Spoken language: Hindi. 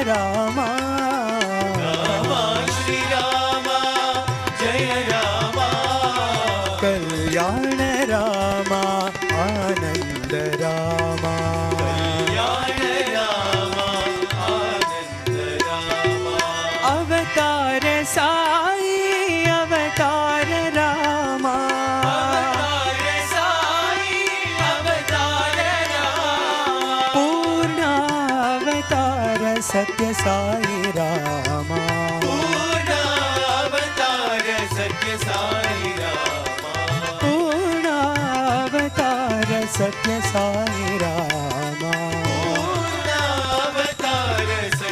रामा रामा श्री रामा जय रामा कल्याण रामा आनंद रामा कल्याण रामा आनंद रामा अवतार साई अवतार रामा अवतार साई अवतार रामा पूर्ण अवतार सत्य साई रामा पूर्ण अवतार सत्य साई रामा पूर्ण अवतार सत्य साई रामा